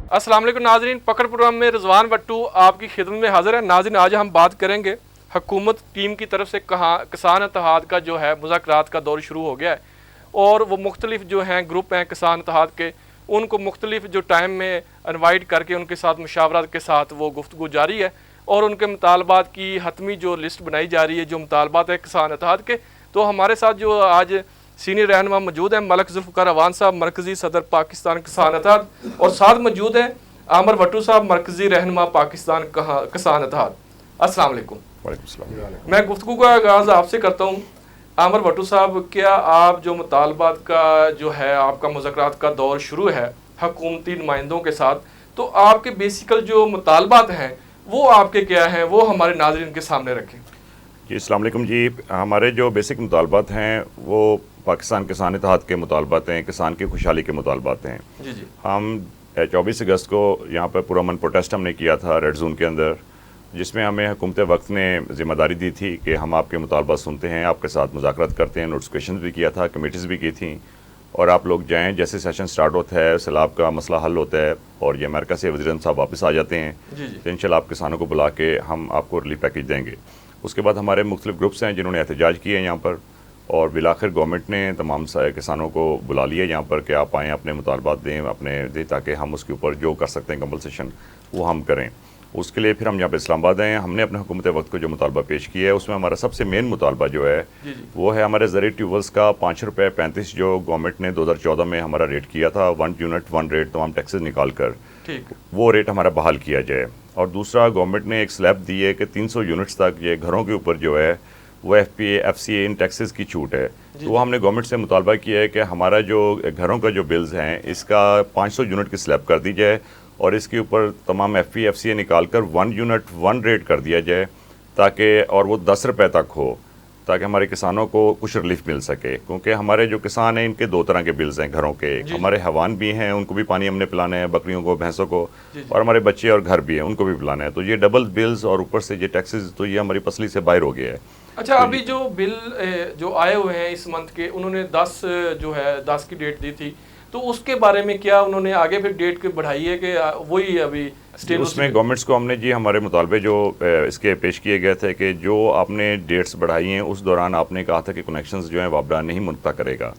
अस्सलाम वालेकुम नाज़रीन, पकड़ प्रोग्राम में रिजवान भट्टू आपकी खिदमत में हाजिर है। नाज़रीन, आज हम बात करेंगे हुकूमत टीम की तरफ से किसान इत्तेहाद का जो है मुज़ाकरात का दौर शुरू हो गया है और वो मुख्तलिफ जो हैं ग्रुप हैं किसान इत्तेहाद के, उनको मुख्तलिफ जो टाइम में इनवाइट करके उनके साथ मुशावरत के साथ वो गुफ्तगू जारी है और उनके मुतालबात की हतमी जो लिस्ट बनाई जा रही है, जो मुतालबात है किसान इत्तेहाद के। तो हमारे साथ जो आज सीनियर रहनुमा मौजूद हैं मलिक जुल्फ़िकार अवान साहब, मरकज़ी सदर पाकिस्तान किसान इत्तेहाद, और साथ मौजूद हैं आमिर भट्टू साहब, मरकज़ी रहनुमा पाकिस्तान किसान इत्तेहाद। अस्सलाम वालेकुम। मैं गुफ्तगू का आगाज़ आपसे करता हूँ। आमिर भट्टू साहब, क्या आप जो मुतालबात का जो है आपका मुज़ाकरात का दौर शुरू है हुकूमती नुमाइंदों के साथ, तो आपके बेसिकल जो मुतालबात हैं वो आपके क्या हैं, वो हमारे नाज़रीन के सामने रखें। जी अस्सलाम वालेकुम जी। हमारे जो बेसिक मुतालबात हैं वो पाकिस्तान किसान इत्तेहाद के मुतालबात हैं, किसान की खुशहाली के मुतालबात हैं। जी जी। हम 24 अगस्त को यहाँ पर पुरअमन प्रोटेस्ट हमने किया था रेड जोन के अंदर, जिसमें हमें हुकूमत वक्त ने ज़िम्मेदारी दी थी कि हम आपके मुतालबात सुनते हैं, आपके साथ मुज़ाकरात करते हैं। नोटिफिकेशन भी किया था, कमेटीज़ भी की थी, और आप लोग जाएँ, जैसे सेशन स्टार्ट होता है, सैलाब का मसला हल होता है और ये अमेरिका से वज़ीर साहब वापस आ जाते हैं, तो इंशाल्लाह आप किसानों को बुला के हम आपको रिलीफ पैकेज देंगे। उसके बाद हमारे मुख्तलिफ ग्रुप्स हैं जिन्होंने एहतजाज किए यहाँ पर, और बिलाखिर गवर्नमेंट ने तमाम किसानों को बुला लिया यहाँ पर कि आप आएँ, अपने मुतालबात दें, अपने दें, ताकि हम उसके ऊपर जो कर सकते हैं कंपलसेशन वो हम करें। उसके लिए फिर हम यहाँ पर इस्लामाबाद आए हैं। हमने अपने हुकूमत वक्त को जो मुतालबा पेश किया है उसमें हमारा सबसे मेन मुतालबा जो है वो है हमारे ज़रिए ट्यूबवेल्स का 5 रुपये 35 जो गवर्नमेंट ने 2014 में हमारा रेट किया था, 1 यूनिट 1 रेट, तमाम टैक्सेस निकाल कर वो रेट हमारा बहाल किया जाए। और दूसरा, गवर्नमेंट ने एक स्लैब दी है कि 300 यूनिट्स तक ये घरों के ऊपर जो है वो FPA FCA इन टैक्सेस की छूट है। तो वो हमने गवर्नमेंट से मुतालबा किया है कि हमारा जो घरों का जो बिल्स हैं इसका 500 यूनिट की स्लैब कर दी जाए और इसके ऊपर तमाम FPA FCA निकाल कर 1 यूनिट 1 रेट कर दिया जाए, ताकि और वो 10 रुपये तक हो, ताकि हमारे किसानों को कुछ रिलीफ मिल सके। क्योंकि हमारे जो किसान हैं इनके 2 तरह के बिल्स हैं घरों के, हमारे हैवान भी हैं, उनको भी पानी हमने पिलाना है, बकरियों को, भैंसों को, और हमारे बच्चे और घर भी हैं, उनको भी पिलाना है। तो ये डबल बिल्स और ऊपर से ये टैक्सेस, तो ये हमारी पसली से बाहर हो गया है। अच्छा, अभी जो बिल जो आए हुए हैं इस मंथ के, उन्होंने 10 जो है 10 की डेट दी थी, तो उसके बारे में क्या उन्होंने आगे फिर डेट की बढ़ाई है कि वही अभी स्टेट? उसमें गवर्नमेंट्स को हमने जी हमारे मुतालबे जो इसके पेश किए गए थे कि जो आपने डेट्स बढ़ाई हैं उस दौरान आपने कहा था कि कनेक्शंस जो हैं वापडा नहीं मुक्ता करेगा,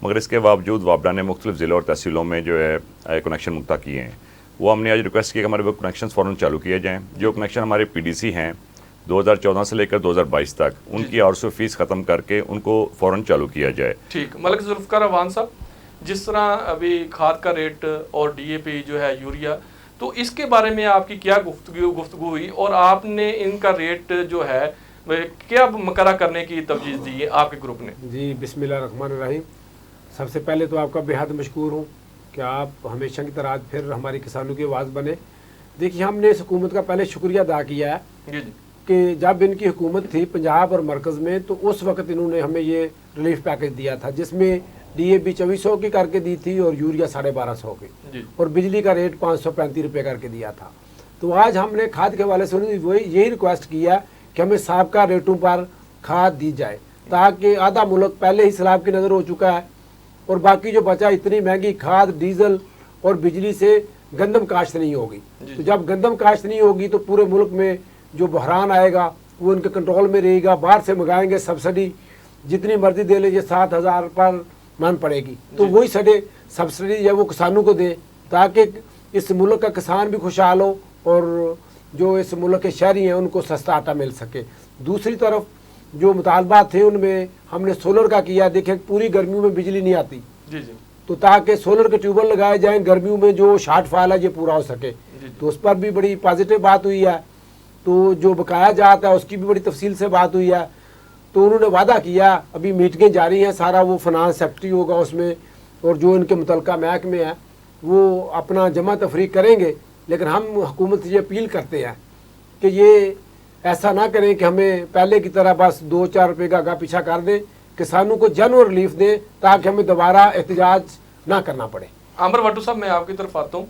मगर इसके बावजूद वापडा ने मुख्तलिफ ज़िलों और तहसीलों में जो है कनेक्शन मुक्ता किए हैं। वो हमने आज रिक्वेस्ट किया कि हमारे वो कनेक्शन फ़ौरन चालू किए जाएँ। जो कनेक्शन हमारे PDC हैं 2014 से लेकर 2022 तक, उनकी आरसो फीस ख़त्म करके उनको फ़ौरन चालू किया जाए। ठीक। मलिक जुल्फ़िकार अवान साहब, जिस तरह अभी खाद का रेट और DAP जो है यूरिया, तो इसके बारे में आपकी क्या गुफ्तगू हुई और आपने इनका रेट जो है क्या मुकर्रर करने की तजवीज़ दी है आपके ग्रुप ने? जी बिस्मिल्लाहिर्रहमानिर्रहीम। सबसे पहले तो आपका बेहद मशकूर हूँ कि आप हमेशा की तरह फिर हमारी किसानों की आवाज़ बने। देखिए, हमने इस हुकूमत का पहले शुक्रिया अदा किया है कि जब इनकी हुकूमत थी पंजाब और मरकज़ में, तो उस वक्त इन्होंने हमें ये रिलीफ पैकेज दिया था, जिसमें DAP 2400 की करके दी थी और यूरिया 1250 की, और बिजली का रेट 535 रुपये करके दिया था। तो आज हमने खाद के हवाले से वही यही रिक्वेस्ट किया कि हमें साबका रेटों पर खाद दी जाए, ताकि आधा मुल्क पहले ही सैलाब की नज़र हो चुका है और बाकी जो बचा इतनी महंगी खाद, डीजल और बिजली से गंदम काश्त नहीं होगी। तो जब गंदम काश्त नहीं होगी तो पूरे मुल्क में जो बहरान आएगा वो उनके कंट्रोल में रहेगा। बाहर से मंगाएंगे, सब्सिडी जितनी मर्जी दे लीजिए, 7,000 पर मन पड़ेगी, तो वही सब्सिडी है वो किसानों को दे, ताकि इस मुल्क का किसान भी खुशहाल हो और जो इस मुल्क के शहरी हैं उनको सस्ता आटा मिल सके। दूसरी तरफ जो मुतालबात थे उनमें हमने सोलर का किया। देखें, पूरी गर्मियों में बिजली नहीं आती, तो ताकि सोलर के ट्यूबवेल लगाए जाएं, गर्मियों में जो शॉर्टफॉल है ये पूरा हो सके, तो उस पर भी बड़ी पॉजिटिव बात हुई है। तो जो बकाया जाता है उसकी भी बड़ी तफसील से बात हुई है। तो उन्होंने वादा किया, अभी मीटिंगें जारी हैं, सारा वो फाइनेंस सेक्रेटरी होगा उसमें, और जो इनके मुतलका महकमे हैं वो अपना जमा तफरीक करेंगे। लेकिन हम हुकूमत से ये अपील करते हैं कि ये ऐसा ना करें कि हमें पहले की तरह बस 2-4 रुपये का आगा पीछा कर दें, किसानों को जेन्युइन रिलीफ दें ताकि हमें दोबारा एहतजाज ना करना पड़े। आमिर भट्टू साहब, मैं आपकी तरफ आता हूँ।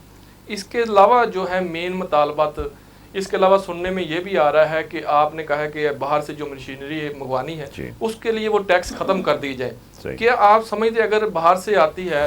इसके अलावा जो है मेन मुतालबात, इसके अलावा सुनने में ये भी आ रहा है कि आपने कहा है कि बाहर से जो मशीनरी मंगवानी है उसके लिए वो टैक्स ख़त्म कर दी जाए। क्या आप समझते अगर बाहर से आती है